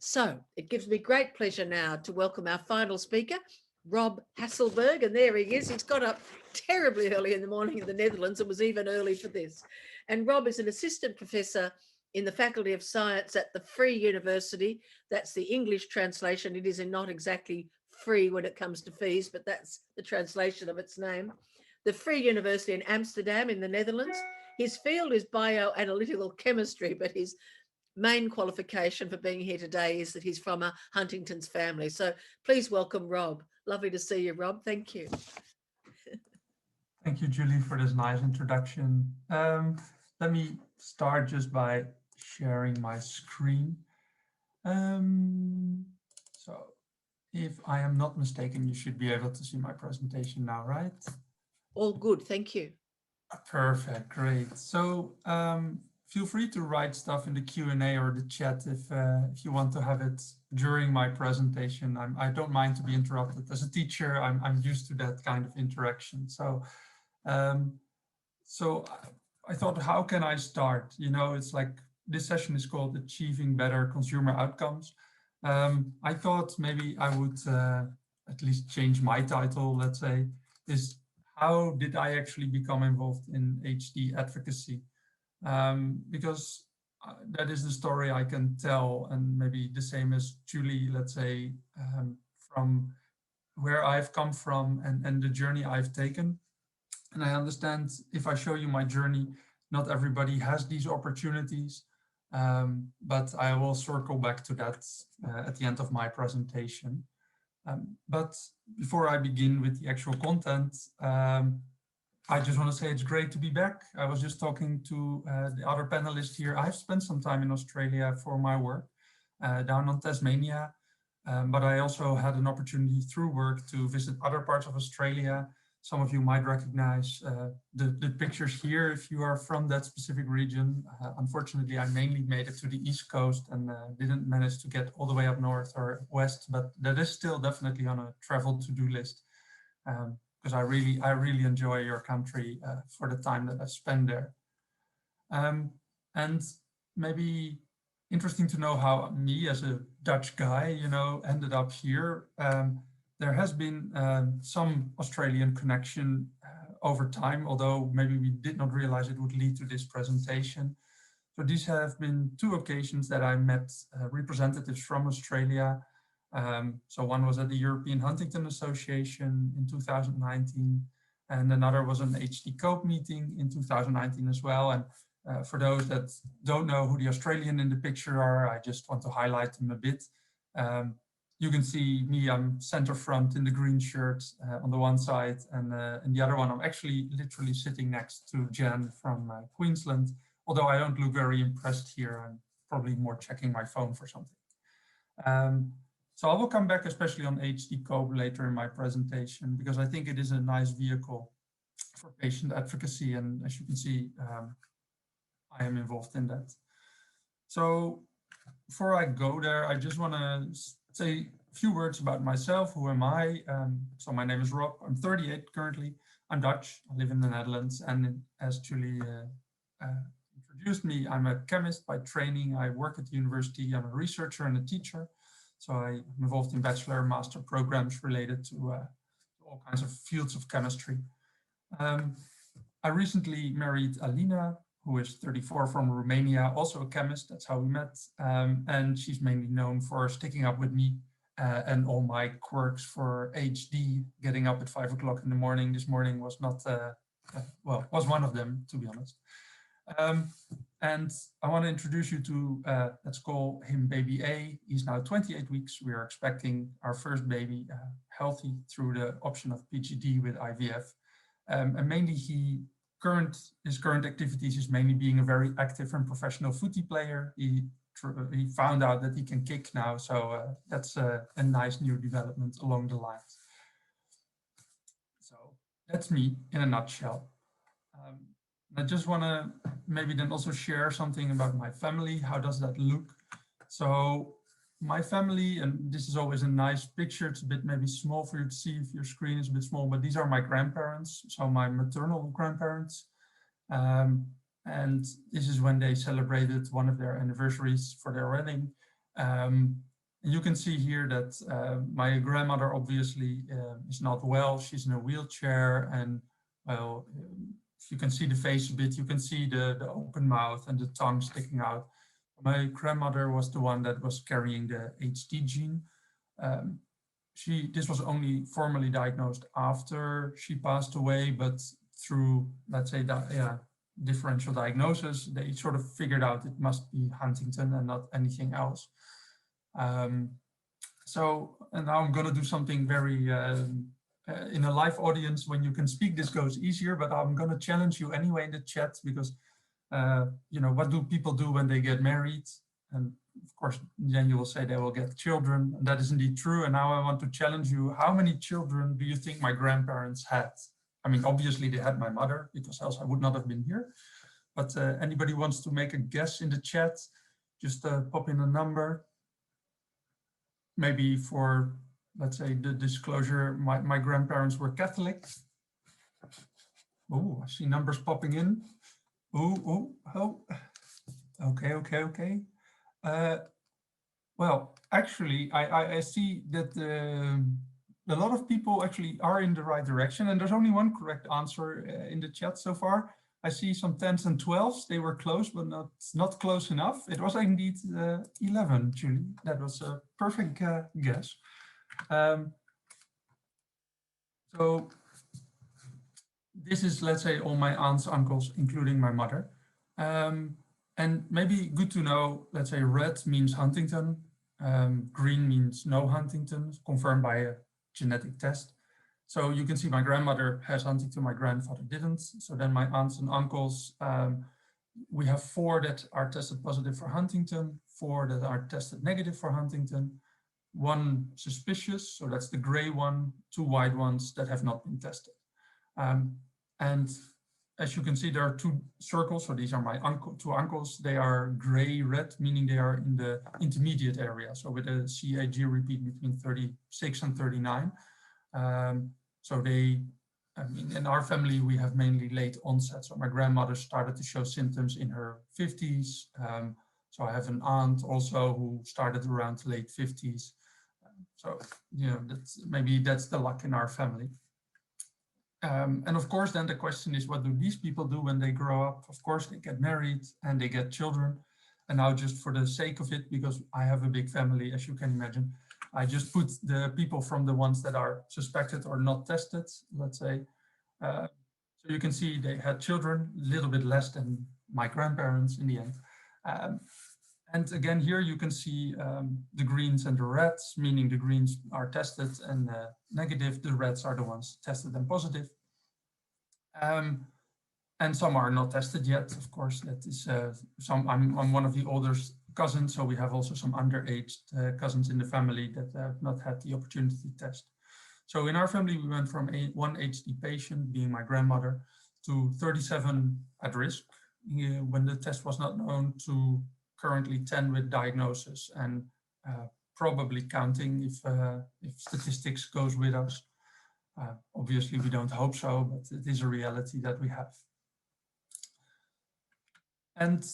So it gives me great pleasure now to welcome our final speaker, Rob Hasselberg. And there he is. He's got up terribly early in the morning in the Netherlands and was even early for this. And Rob is an assistant professor in the Faculty of Science at the Vrije University. That's the English translation. It is not exactly free when it comes to fees, but that's the translation of its name. The Vrije University in Amsterdam in the Netherlands. His field is bioanalytical chemistry, but his main qualification for being here today is that he's from a Huntington's family. So please welcome Rob. Lovely to see you, Rob. Thank you. Thank you, Julie, for this nice introduction. Let me start just by sharing my screen. So if I am not mistaken, you should be able to see my presentation now, right? All good, thank you. Perfect, great. So feel free to write stuff in the Q&A or the chat if you want to have it during my presentation. I don't mind to be interrupted. As a teacher, I'm used to that kind of interaction. So I thought, how can I start? You know, it's like this session is called Achieving Better Consumer Outcomes. I thought maybe I would at least change my title, let's say, is how did I actually become involved in HD advocacy? Because that is the story I can tell, and maybe the same as Julie, let's say, from where I've come from and the journey I've taken. And I understand if I show you my journey, not everybody has these opportunities, but I will circle back to that at the end of my presentation. But before I begin with the actual content, I just want to say it's great to be back. I was just talking to the other panelists here. I've spent some time in Australia for my work down on Tasmania, but I also had an opportunity through work to visit other parts of Australia. Some of you might recognize the pictures here if you are from that specific region. Unfortunately, I mainly made it to the East Coast and didn't manage to get all the way up north or west, but that is still definitely on a travel to-do list. Because I really enjoy your country for the time that I've spent there. And maybe interesting to know how me as a Dutch guy, you know, ended up here. There has been some Australian connection over time, although maybe we did not realize it would lead to this presentation. So these have been two occasions that I met representatives from Australia. So one was at the European Huntington Association in 2019, and another was an HD COPE meeting in 2019 as well. And for those that don't know who the Australian in the picture are, I just want to highlight them a bit. You can see me, I'm center front in the green shirt on the one side, and in the other one, I'm actually literally sitting next to Jan from Queensland. Although I don't look very impressed here, I'm probably more checking my phone for something. So I will come back especially on HD COPE later in my presentation, because I think it is a nice vehicle for patient advocacy. And as you can see, I am involved in that. So before I go there, I just want to say a few words about myself. Who am I? So my name is Rob. I'm 38 currently. I'm Dutch. I live in the Netherlands. And as Julie introduced me, I'm a chemist by training. I work at the university. I'm a researcher and a teacher. So I'm involved in bachelor and master programs related to all kinds of fields of chemistry. I recently married Alina, who is 34 from Romania, also a chemist. That's how we met. And she's mainly known for sticking up with me and all my quirks for HD. Getting up at 5 o'clock in the morning this morning was not, well, was one of them, to be honest. And I want to introduce you to, let's call him baby A. He's now 28 weeks. We are expecting our first baby healthy through the option of PGD with IVF. And mainly his current activities is mainly being a very active and professional footy player. He found out that he can kick now. So that's a nice new development along the lines. So that's me in a nutshell. I just want to maybe then also share something about my family. How does that look? So my family, and this is always a nice picture. It's a bit maybe small for you to see if your screen is a bit small, but these are my grandparents. So my maternal grandparents. And this is when they celebrated one of their anniversaries for their wedding. And you can see here that my grandmother obviously is not well. She's in a wheelchair, and well, if you can see the face a bit, you can see the open mouth and the tongue sticking out. My grandmother was the one that was carrying the HD gene. This was only formally diagnosed after she passed away, but through, let's say, differential diagnosis, they sort of figured out it must be Huntington and not anything else. And now I'm going to do something very, in a live audience, when you can speak, this goes easier, but I'm going to challenge you anyway in the chat, because, what do people do when they get married? And of course, then you will say they will get children, and that is indeed true. And now I want to challenge you. How many children do you think my grandparents had? I mean, obviously they had my mother, because else I would not have been here. But anybody wants to make a guess in the chat, just pop in a number. Maybe for, let's say, the disclosure, my grandparents were Catholic. Oh, I see numbers popping in. Oh. Okay. Well, actually, I see that a lot of people actually are in the right direction, and there's only one correct answer in the chat so far. I see some 10s and 12s. They were close, but not close enough. It was indeed 11, Julie. That was a perfect guess. So this is, let's say, all my aunts, uncles, including my mother. And maybe good to know, let's say, red means Huntington, green means no Huntington, confirmed by a genetic test. So you can see my grandmother has Huntington, my grandfather didn't. So then my aunts and uncles, we have 4 that are tested positive for Huntington, 4 that are tested negative for Huntington, 1 suspicious, so that's the gray one, 2 white ones that have not been tested. And as you can see, there are 2 circles. So these are my 2 uncles. They are gray-red, meaning they are in the intermediate area. So with a CAG repeat between 36 and 39. So in our family, we have mainly late onset. So my grandmother started to show symptoms in her 50s. So I have an aunt also who started around late 50s. So, maybe that's the luck in our family. And of course, then the question is, what do these people do when they grow up? Of course, they get married and they get children. And now, just for the sake of it, because I have a big family, as you can imagine, I just put the people from the ones that are suspected or not tested, let's say. So you can see they had children, a little bit less than my grandparents in the end. And again, here you can see the greens and the reds, meaning the greens are tested and negative. The reds are the ones tested and positive. And some are not tested yet, of course. That is I'm one of the older cousins, so we have also some underaged cousins in the family that have not had the opportunity to test. So in our family, we went from 1 HD patient, being my grandmother, to 37 at risk when the test was not known, to currently 10 with diagnosis, and probably counting if statistics goes with us. Obviously, we don't hope so, but it is a reality that we have. And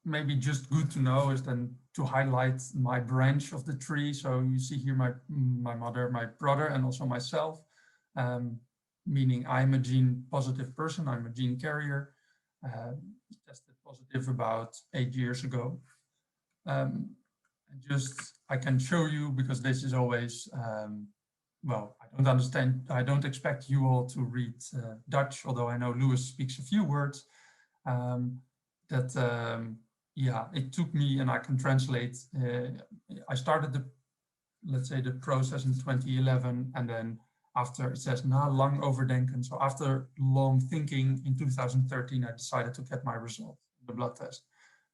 maybe just good to know is then to highlight my branch of the tree. So you see here my mother, my brother, and also myself, meaning I'm a gene positive person. I'm a gene carrier, tested positive about 8 years ago. I can show you, because this is always, well, I don't expect you all to read Dutch, although I know Lewis speaks a few words. It took me, and I can translate. I started let's say the process in 2011, and then after, it says na lang overdenken. So after long thinking, in 2013, I decided to get my result, the blood test.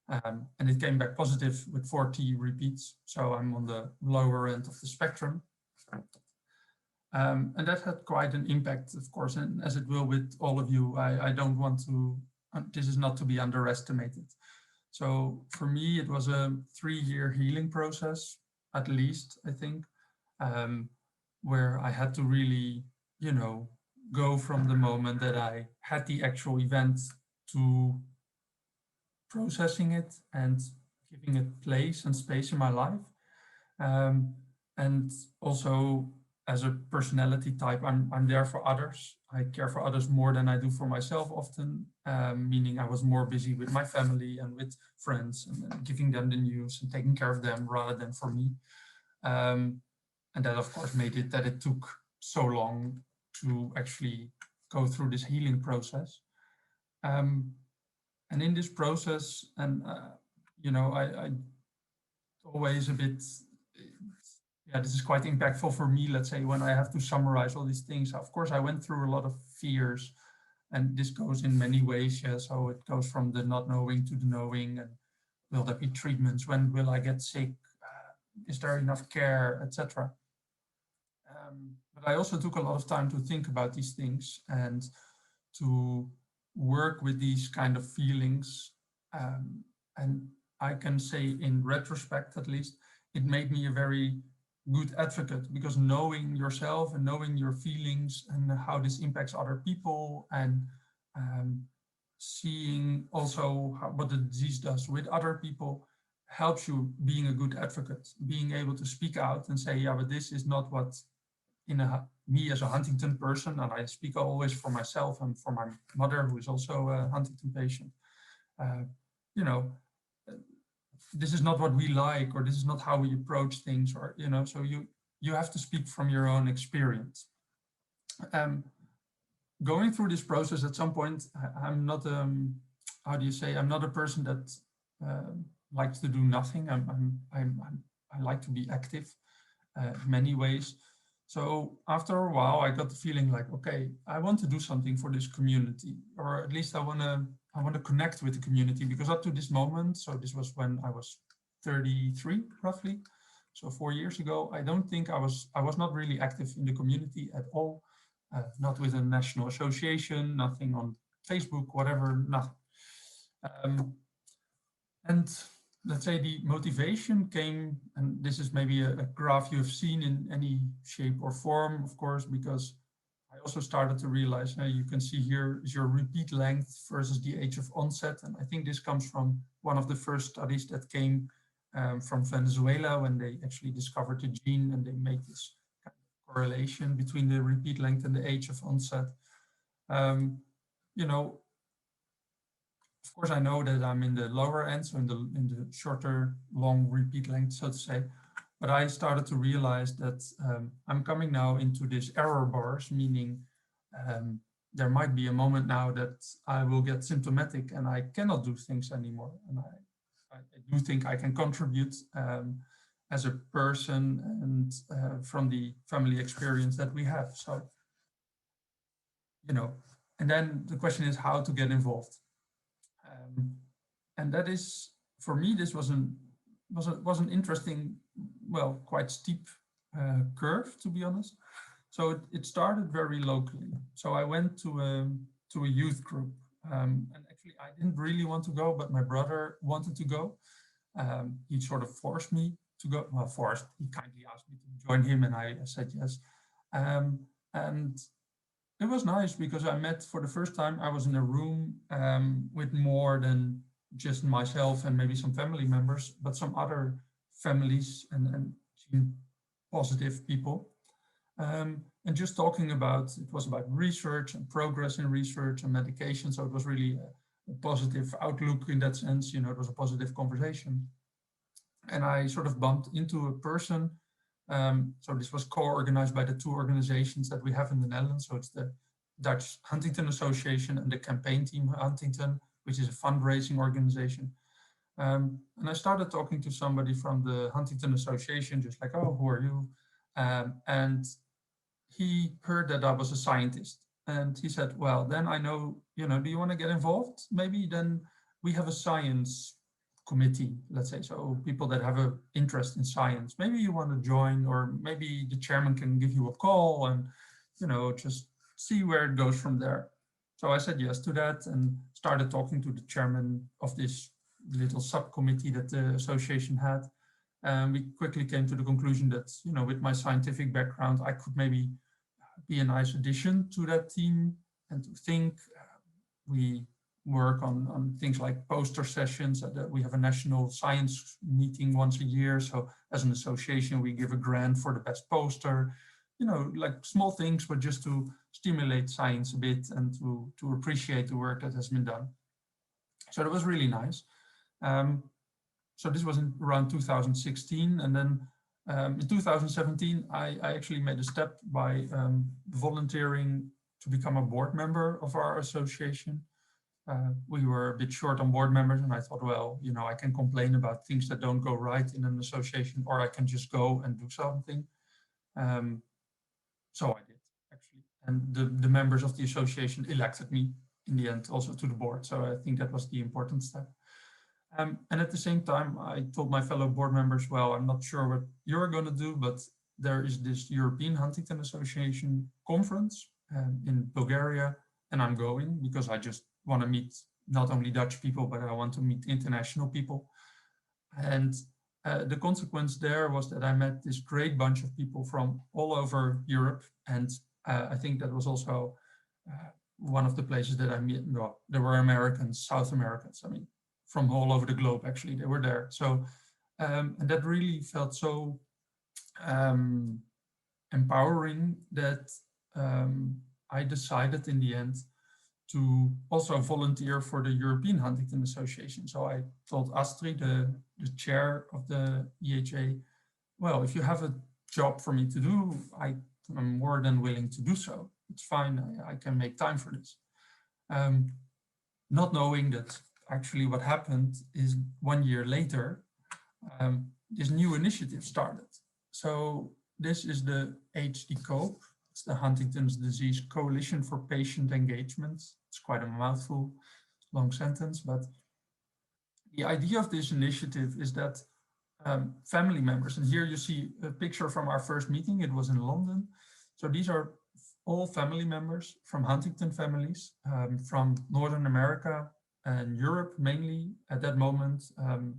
And it came back positive with 40 repeats. So I'm on the lower end of the spectrum. And that had quite an impact, of course, and as it will with all of you. I don't want to, this is not to be underestimated. So for me, it was a 3-year healing process, at least, I think, where I had to really, go from the moment that I had the actual event to processing it and giving it place and space in my life. And also as a personality type, I'm there for others. I care for others more than I do for myself often, meaning I was more busy with my family and with friends and giving them the news and taking care of them rather than for me. And that, of course, made it that it took so long to actually go through this healing process. And in this process, and I always a bit, yeah, this is quite impactful for me, let's say, when I have to summarize all these things. Of course, I went through a lot of fears, and this goes in many ways. Yeah, so it goes from the not knowing to the knowing, and will there be treatments? When will I get sick? Is there enough care, etc. But I also took a lot of time to think about these things and to work with these kind of feelings. And I can say, in retrospect at least, it made me a very good advocate, because knowing yourself and knowing your feelings and how this impacts other people, and seeing also what the disease does with other people, helps you being a good advocate, being able to speak out and say, yeah, but this is not what me as a Huntington person, and I speak always for myself and for my mother, who is also a Huntington patient, this is not what we like, or this is not how we approach things, or, so you have to speak from your own experience. Going through this process, at some point, I'm not, how do you say, I'm not a person that likes to do nothing. I like to be active in many ways. So after a while, I got the feeling like, okay, I want to do something for this community, or at least I want to connect with the community, because up to this moment, so this was when I was 33 roughly, so 4 years ago, I don't think I was not really active in the community at all, not with a national association, nothing on Facebook, whatever, nothing. And let's say the motivation came, and this is maybe a graph you have seen in any shape or form, of course, because I also started to realize, you can see here is your repeat length versus the age of onset. And I think this comes from one of the first studies that came from Venezuela, when they actually discovered the gene, and they made this kind of correlation between the repeat length and the age of onset. Of course, I know that I'm in the lower end, so in the shorter, long repeat length, so to say. But I started to realize that I'm coming now into this error bars, meaning there might be a moment now that I will get symptomatic and I cannot do things anymore. And I do think I can contribute as a person and from the family experience that we have. So, and then the question is how to get involved. And that is, for me, this was an interesting, well, quite steep curve, to be honest. So it started very locally. So I went to a youth group, and actually I didn't really want to go, but my brother wanted to go. He sort of forced me to go. Well, forced. He kindly asked me to join him, and I said yes. And it was nice, because I met, for the first time, I was in a room with more than just myself and maybe some family members, but some other families and positive people. And just talking about, it was about research and progress in research and medication. So it was really a positive outlook in that sense. It was a positive conversation. And I sort of bumped into a person. So this was co-organized by the two organizations that we have in the Netherlands. So it's the Dutch Huntington Association and the campaign team Huntington, which is a fundraising organization. And I started talking to somebody from the Huntington Association, just like, oh, who are you? And he heard that I was a scientist. And he said, well, then I know, do you want to get involved? Maybe then we have a science committee, let's say, so people that have an interest in science. Maybe you want to join, or maybe the chairman can give you a call and, just see where it goes from there. So I said yes to that and started talking to the chairman of this little subcommittee that the association had. And we quickly came to the conclusion that, with my scientific background, I could maybe be a nice addition to that team and to think. We work on things like poster sessions. We have a national science meeting once a year. So as an association, we give a grant for the best poster, like small things, but just to stimulate science a bit and to appreciate the work that has been done. So that was really nice. So this was around 2016. And then in 2017, I actually made a step by volunteering to become a board member of our association. We were a bit short on board members, and I thought, well, I can complain about things that don't go right in an association, or I can just go and do something. So I did, actually. And the members of the association elected me in the end also to the board. So I think that was the important step. And at the same time, I told my fellow board members, well, I'm not sure what you're going to do, but there is this European Huntington Association conference in Bulgaria, and I'm going because I just want to meet not only Dutch people, but I want to meet international people. And the consequence there was that I met this great bunch of people from all over Europe. And I think that was also one of the places that I met. Well, there were Americans, South Americans, I mean, from all over the globe, actually, they were there. So, and that really felt so empowering that I decided in the end to also volunteer for the European Huntington Association. So I told Astrid, the chair of the EHA, well, if you have a job for me to do, I'm more than willing to do so. It's fine, I can make time for this. Not knowing that actually what happened is 1 year later, this new initiative started. So this is the HD-COPE. It's the Huntington's Disease Coalition for Patient Engagement. It's quite a mouthful, long sentence, but the idea of this initiative is that family members, and here you see a picture from our first meeting, it was in London. So these are all family members from Huntington families, from Northern America and Europe mainly at that moment.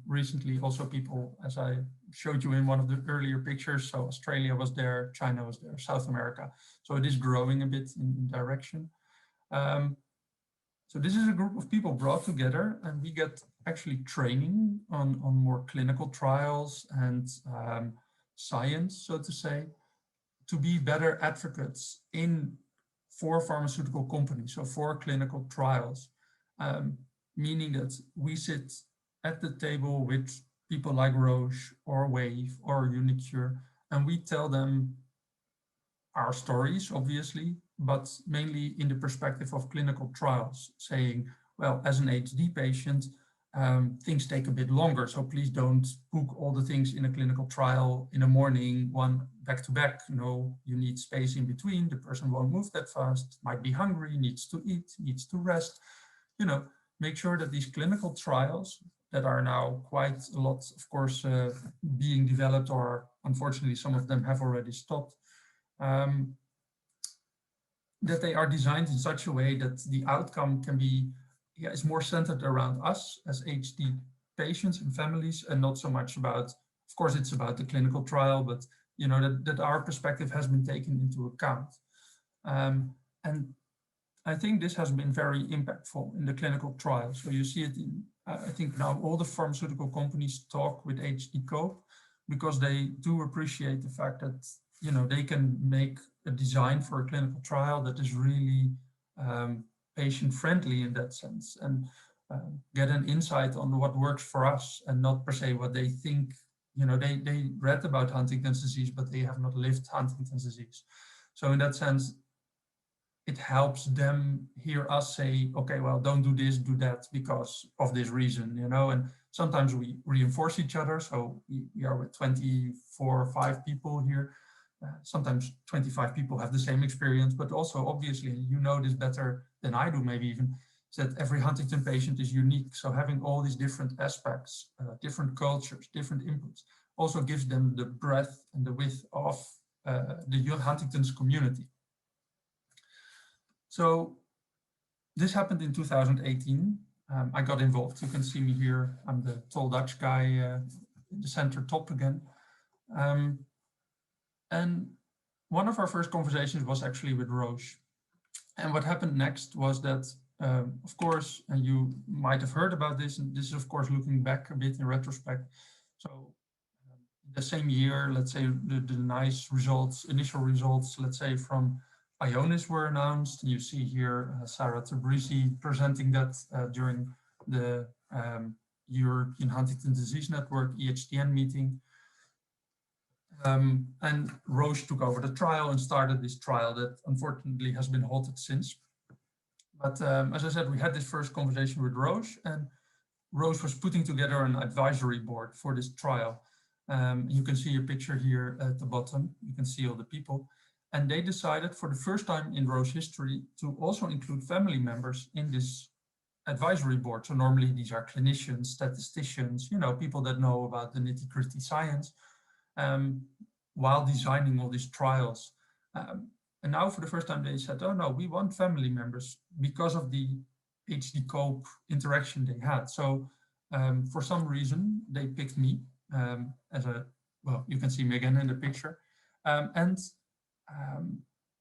Recently also people, as I showed you in one of the earlier pictures, so Australia was there, China was there, South America. So it is growing a bit in direction. So this is a group of people brought together, and we get actually training on more clinical trials and science, so to say, to be better advocates for pharmaceutical companies, so for clinical trials. Meaning that we sit at the table with people like Roche or Wave or Unicure, and we tell them our stories, obviously, but mainly in the perspective of clinical trials, saying, well, as an HD patient, things take a bit longer, so please don't book all the things in a clinical trial in the morning, one back to back. You need space in between. The person won't move that fast, might be hungry, needs to eat, needs to rest. Make sure that these clinical trials that are now quite a lot, of course, being developed, or unfortunately some of them have already stopped, that they are designed in such a way that the outcome can be, is more centered around us as HD patients and families, and not so much about, of course, it's about the clinical trial, but that our perspective has been taken into account. And I think this has been very impactful in the clinical trial. So you see it in, I think now all the pharmaceutical companies talk with HD-COPE because they do appreciate the fact that, they can make a design for a clinical trial that is really patient-friendly in that sense, and get an insight on what works for us and not per se what they think. They read about Huntington's disease, but they have not lived Huntington's disease. So in that sense, it helps them hear us say, okay, well, don't do this, do that because of this reason, and sometimes we reinforce each other. So we are with 24 or 5 people here. Sometimes 25 people have the same experience, but also obviously, this better than I do, maybe even, is that every Huntington patient is unique. So having all these different aspects, different cultures, different inputs, also gives them the breadth and the width of the Huntington's community. So this happened in 2018. I got involved. You can see me here. I'm the tall Dutch guy in the center top again. And one of our first conversations was actually with Roche. And what happened next was that of course, and you might have heard about this, and this is of course looking back a bit in retrospect. So the same year, let's say the nice results, initial results, let's say from Ionis were announced. You see here Sarah Tabrizi presenting that during the European Huntington Disease Network EHDN meeting. And Roche took over the trial and started this trial that unfortunately has been halted since. But as I said, we had this first conversation with Roche, and Roche was putting together an advisory board for this trial. You can see a picture here at the bottom. You can see all the people. And they decided for the first time in Roche history to also include family members in this advisory board. So normally these are clinicians, statisticians, you know, people that know about the nitty-gritty science, while designing all these trials. And now for the first time they said, oh no, we want family members because of the HD cope interaction they had. So for some reason they picked me as a, well, you can see me again in the picture.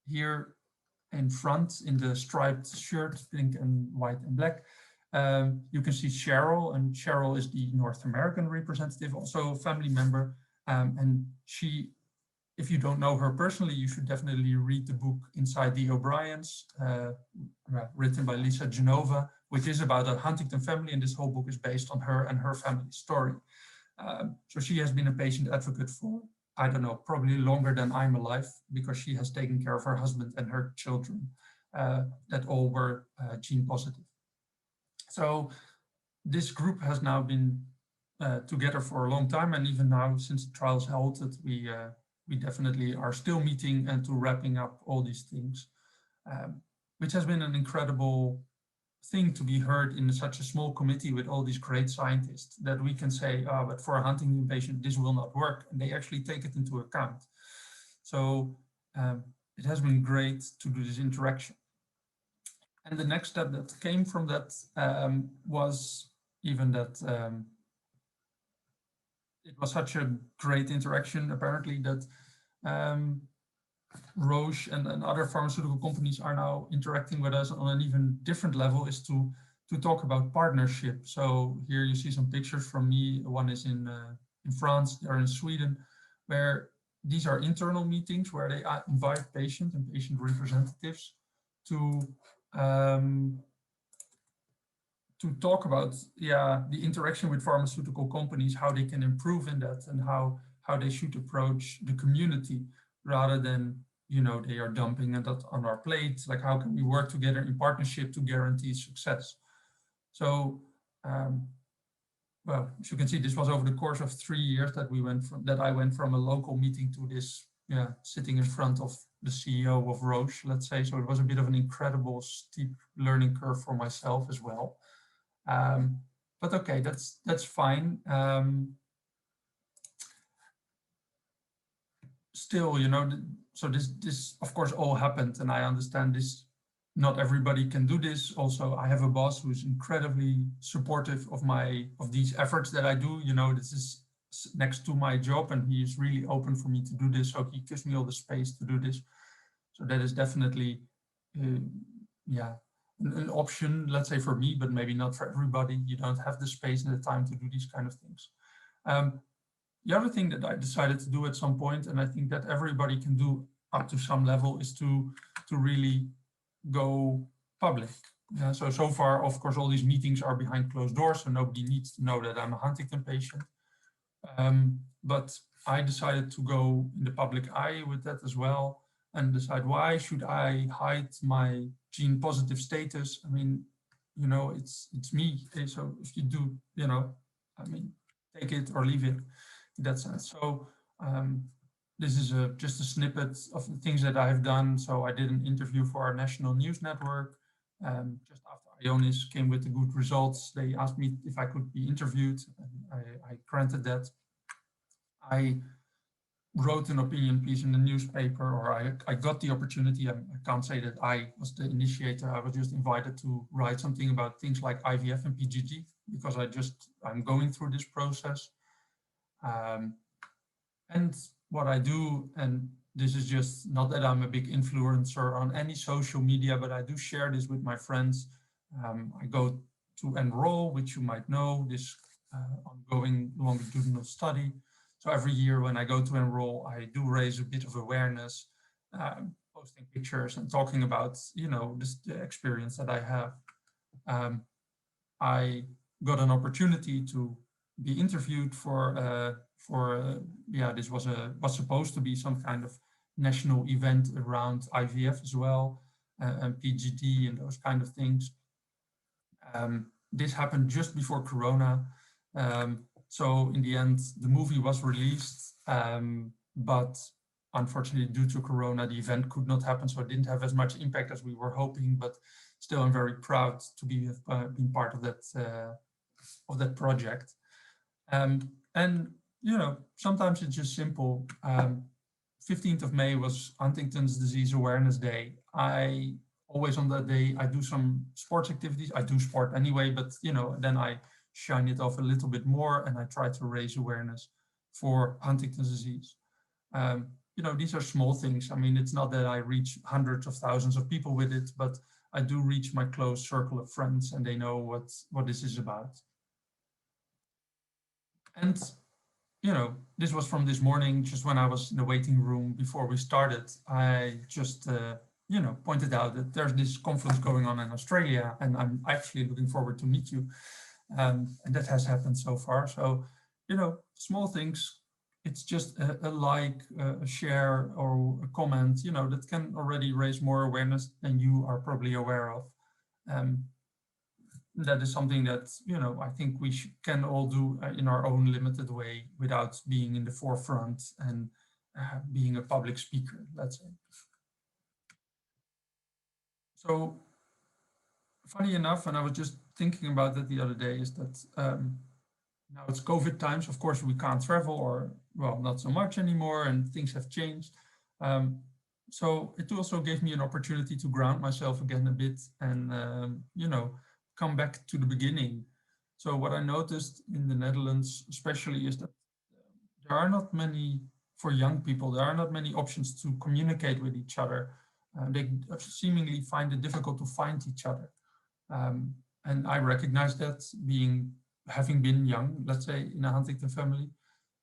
Here in front in the striped shirt, pink and white and black, you can see Cheryl, and Cheryl is the North American representative, also a family member. And she, if you don't know her personally, you should definitely read the book Inside the O'Briens, written by Lisa Genova, which is about a Huntington family, and this whole book is based on her and her family's story. So she has been a patient advocate for, I don't know, probably longer than I'm alive, because she has taken care of her husband and her children that all were gene positive. So this group has now been together for a long time, and even now, since the trial's halted, we definitely are still meeting and to wrapping up all these things, which has been an incredible thing to be heard in such a small committee with all these great scientists, that we can say, oh, but for a Huntington patient, this will not work. And they actually take it into account. So it has been great to do this interaction. And the next step that came from that was even that it was such a great interaction, apparently, that Roche and other pharmaceutical companies are now interacting with us on an even different level, is to talk about partnership. So here you see some pictures from me. One is in France, they're in Sweden, where these are internal meetings where they invite patient and patient representatives to talk about the interaction with pharmaceutical companies, how they can improve in that, and how they should approach the community, rather than, you know, they are dumping that on our plate. Like, how can we work together in partnership to guarantee success? So, well, as you can see, this was over the course of 3 years that I went from a local meeting to this, sitting in front of the CEO of Roche, let's say. So it was a bit of an incredible steep learning curve for myself as well. But okay, that's fine. Still, you know, so this of course all happened, and I understand this. Not everybody can do this. Also, I have a boss who's incredibly supportive of these efforts that I do. You know, this is next to my job, and he is really open for me to do this. So he gives me all the space to do this. So that is definitely, an option, let's say, for me, but maybe not for everybody. You don't have the space and the time to do these kind of things. The other thing that I decided to do at some point, and I think that everybody can do up to some level, is to really go public. So far, of course, all these meetings are behind closed doors, so nobody needs to know that I'm a Huntington patient. But I decided to go in the public eye with that as well, and decide, why should I hide my gene positive status? I mean, you know, it's me. So if you do, you know, I mean, take it or leave it in that sense. So this is just a snippet of the things that I have done. So I did an interview for our national news network. Just after Ionis came with the good results, they asked me if I could be interviewed, and I granted that. I wrote an opinion piece in the newspaper, or I got the opportunity. I can't say that I was the initiator. I was just invited to write something about things like IVF and PGG, because I'm going through this process. And what I do, and this is just not that I'm a big influencer on any social media, but I do share this with my friends. I go to enroll, which you might know, this ongoing longitudinal study. So every year when I go to enroll, I do raise a bit of awareness, posting pictures and talking about, this the experience that I have. I got an opportunity to be interviewed this was supposed to be some kind of national event around IVF as well, and PGD and those kind of things. This happened just before Corona. So in the end, the movie was released, but unfortunately due to Corona, the event could not happen. So it didn't have as much impact as we were hoping, but still I'm very proud to be being part of that project. And, sometimes it's just simple. 15th of May was Huntington's Disease Awareness Day. I always on that day, I do some sports activities. I do sport anyway, but then I shine it off a little bit more and I try to raise awareness for Huntington's disease. These are small things. I mean, it's not that I reach hundreds of thousands of people with it, but I do reach my close circle of friends and they know what this is about. And, this was from this morning, just when I was in the waiting room before we started, I just, pointed out that there's this conference going on in Australia and I'm actually looking forward to meet you. And that has happened so far. So, small things, it's just a like, a share or a comment, that can already raise more awareness than you are probably aware of. That is something that, I think we can all do in our own limited way without being in the forefront and being a public speaker, let's say. So funny enough, and I was just thinking about that the other day, is that now it's COVID times. Of course, we can't travel, or well, not so much anymore, and things have changed. So it also gave me an opportunity to ground myself again a bit and, come back to the beginning. So what I noticed in the Netherlands, especially, is that there are not many, for young people, there are not many options to communicate with each other. They seemingly find it difficult to find each other. And I recognize that having been young, let's say, in a Huntington family.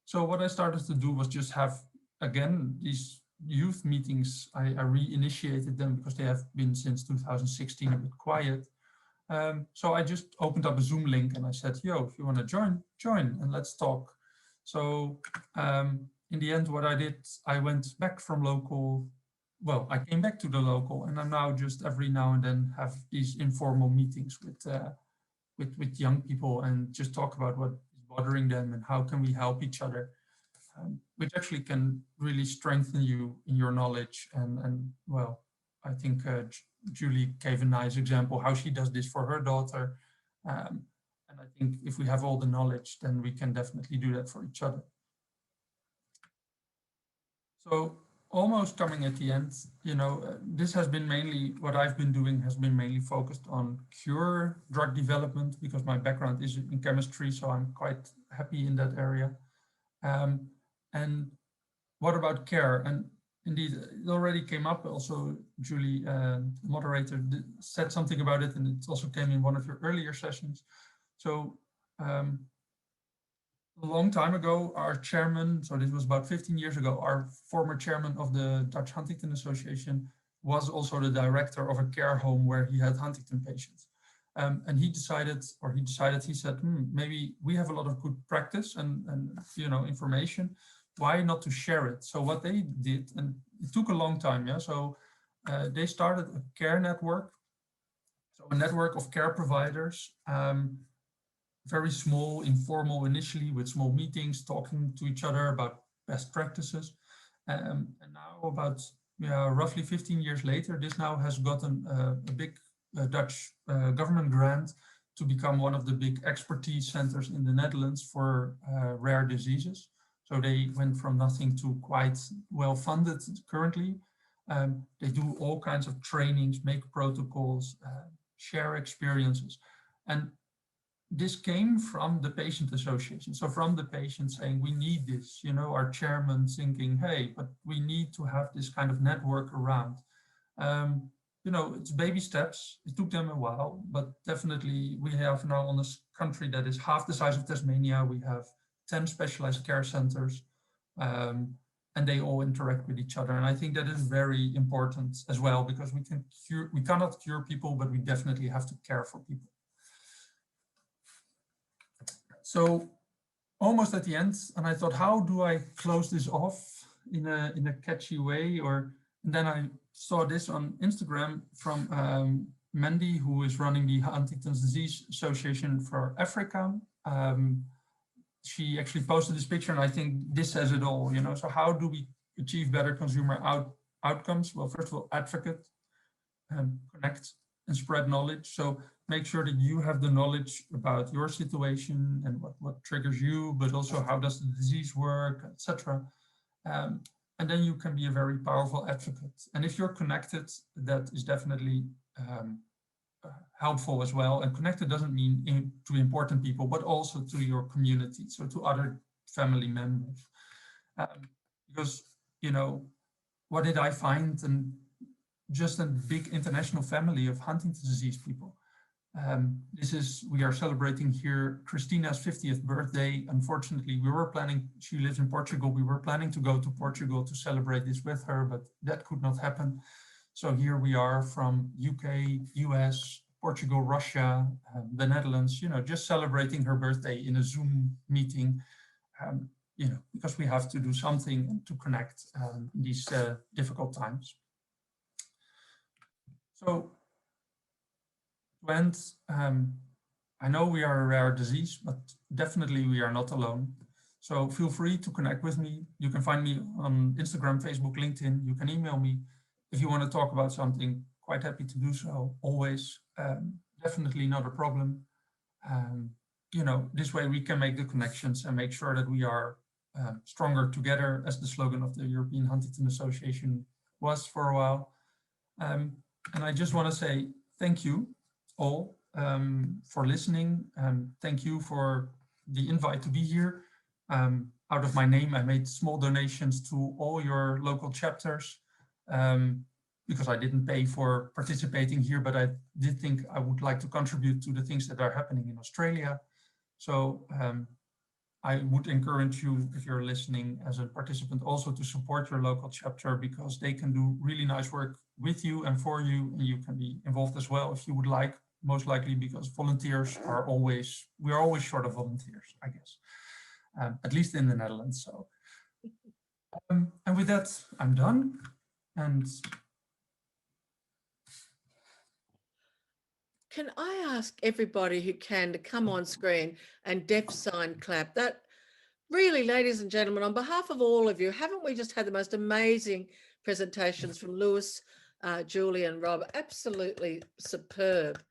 So what I started to do was just have, again, these youth meetings. I reinitiated them because they have been since 2016 a bit quiet. So I just opened up a Zoom link and I said, yo, if you want to join and let's talk. So in the end, what I did, I went back from local. Well, I came back to the local and I'm now just every now and then have these informal meetings with young people and just talk about what is bothering them and how can we help each other, which actually can really strengthen you in your knowledge. And well, I think Julie gave a nice example how she does this for her daughter. And I think if we have all the knowledge, then we can definitely do that for each other. So almost coming at the end, this has been mainly, what I've been doing has been mainly focused on cure drug development because my background is in chemistry, so I'm quite happy in that area. And what about care? And indeed, it already came up also, Julie, moderator, said something about it, and it also came in one of your earlier sessions. So a long time ago, our chairman, so this was about 15 years ago, our former chairman of the Dutch Huntington Association was also the director of a care home where he had Huntington patients. And he said, maybe we have a lot of good practice and information. Why not to share it? So what they did, and it took a long time, so they started a care network, so a network of care providers, very small, informal initially, with small meetings, talking to each other about best practices. And now about roughly 15 years later, this now has gotten a big Dutch government grant to become one of the big expertise centers in the Netherlands for rare diseases. So they went from nothing to quite well funded currently. They do all kinds of trainings, make protocols, share experiences. And this came from the patient association. So from the patient saying, we need this, our chairman thinking, hey, but we need to have this kind of network around. you know, it's baby steps. It took them a while, but definitely we have now on this country that is half the size of Tasmania. We have 10 specialized care centers, and they all interact with each other. And I think that is very important as well, because we cannot cure people, but we definitely have to care for people. So almost at the end, and I thought, how do I close this off in a catchy way? And then I saw this on Instagram from Mandy, who is running the Huntington's Disease Association for Africa. She actually posted this picture, and I think this says it all, you know. So how do we achieve better consumer outcomes? Well, first of all, advocate, connect, and spread knowledge. So make sure that you have the knowledge about your situation and what triggers you, but also how does the disease work, etc. And then you can be a very powerful advocate. And if you're connected, that is definitely helpful as well. And connected doesn't mean to important people, but also to your community, so to other family members. Because, you know, what did I find? And just a big international family of Huntington's disease people. We are celebrating here Christina's 50th birthday. Unfortunately, we were planning, she lives in Portugal. We were planning to go to Portugal to celebrate this with her, but that could not happen. So here we are from UK, US, Portugal, Russia, the Netherlands, you know, just celebrating her birthday in a Zoom meeting, you know, because we have to do something to connect in these difficult times. So, to end, I know we are a rare disease, but definitely we are not alone. So feel free to connect with me. You can find me on Instagram, Facebook, LinkedIn. You can email me if you want to talk about something. Quite happy to do so, always. Definitely not a problem. You know, this way we can make the connections and make sure that we are stronger together, as the slogan of the European Huntington Association was for a while. And I just want to say thank you all for listening. Thank you for the invite to be here. Out of my name, I made small donations to all your local chapters because I didn't pay for participating here, but I did think I would like to contribute to the things that are happening in Australia. So I would encourage you, if you're listening as a participant, also to support your local chapter, because they can do really nice work with you and for you, and you can be involved as well if you would like, most likely because volunteers are always, we're always short of volunteers, I guess, at least in the Netherlands. So, and with that, I'm done. And can I ask everybody who can to come on screen and deaf sign clap? That really, ladies and gentlemen, on behalf of all of you, haven't we just had the most amazing presentations from Lewis, Julie and Rob? Absolutely superb.